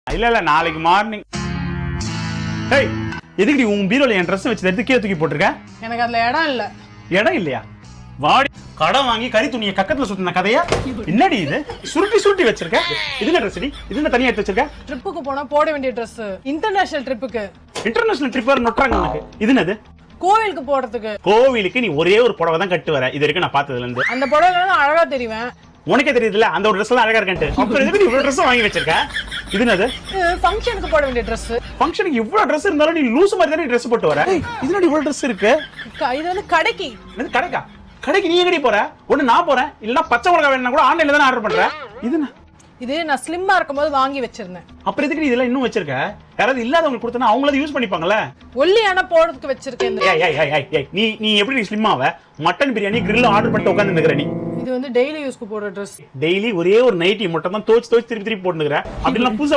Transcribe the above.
இல்ல நாளைக்கு மார்னிங். டேய் எதுக்கு உன் பீரோல என் ட்ரெஸ் வச்சு எடுத்து கீழே தூக்கி போட்டுருக்க? எனக்கு அதுல இடம் இல்ல. இடம் இல்லையா? வாடி கடன் வாங்கி கறி துணியை கக்கத்துல சுத்தின கதையா? என்னடி இது? சுருட்டி சுருட்டி வச்சிருக்க. இது என்ன ட்ரெஸ் டி? இது என்ன தனியா எடுத்து வச்சிருக்க? ட்ரிப்புக்கு போனா போட வேண்டிய ட்ரெஸ். இன்டர்நேஷனல் ட்ரிப்புக்கு. இன்டர்நேஷனல் ட்ரிப் வர நொட்டாங்க உனக்கு. இது என்னது? கோவிலுக்கு போறதுக்கு. கோவிலுக்கு நீ ஒரே ஒரு புடவை தான் கட்டு வர. இது வரைக்கும் நான் பார்த்ததுல இருந்து. அந்த புடவைல நான் அழகா தெரிவேன். உனக்கே தெரியுதுல அந்த ஒரு ட்ரெஸ் எல்லாம் அழகா இருக்கேன்ட்டு. அப்புறம் எதுக்கு நீ இவ்வளவு ட்ரெஸ் வாங்கி வச்சிருக்க? இது என்னது? ஃபங்க்ஷனுக்கு போட வேண்டிய ட்ரெஸ். ஃபங்க்ஷனுக்கு இவ்வளவு ட்ரெஸ் இருந்தாலும் நீ லூஸ் மாதிரி தானே ட்ரெஸ் போட்டு வர. இது என்னடி இவ்வளவு ட்ரெஸ் இருக்கு? இது வந்து கடைக்கு. என்னது கடைக்கா? கடைக்கு நீ எங்கடி போற? ஒண்ணு நான் போறேன் இல்லனா பச்சை மிளகாய் வேணும்னா கூட ஆன்லைன்ல தான ஆர்டர் பண்ற. இது என்ன? இது நான் ஸ்லிம்மா இருக்கும்போது வாங்கி வச்சிருந்தேன். அப்புறம் எதுக்கு நீ இதெல்லாம் இன்னும் வச்சிருக்க? யாராவது இல்லாதவங்களுக்கு கொடுத்தனா அவங்கள அதை யூஸ் பண்ணிப்பாங்கல. ஒல்லியான போறதுக்கு வச்சிருக்கேன். ஏய் நீ எப்படி நீ ஸ்லிம் ஆவ? மட்டன் பிரியாணி grill ஆர்டர் பண்ணிட்டு உட்கார்ந்து நிக்கற நீ. இது வந்து டெய்லி யூஸ்க்கு போடுற Dress. டெய்லி ஒரே ஒரு நைட்டி மட்டும் தான் தோச்சு திருப்பி போட்டுக்கற. அப்படிலாம் புதுசா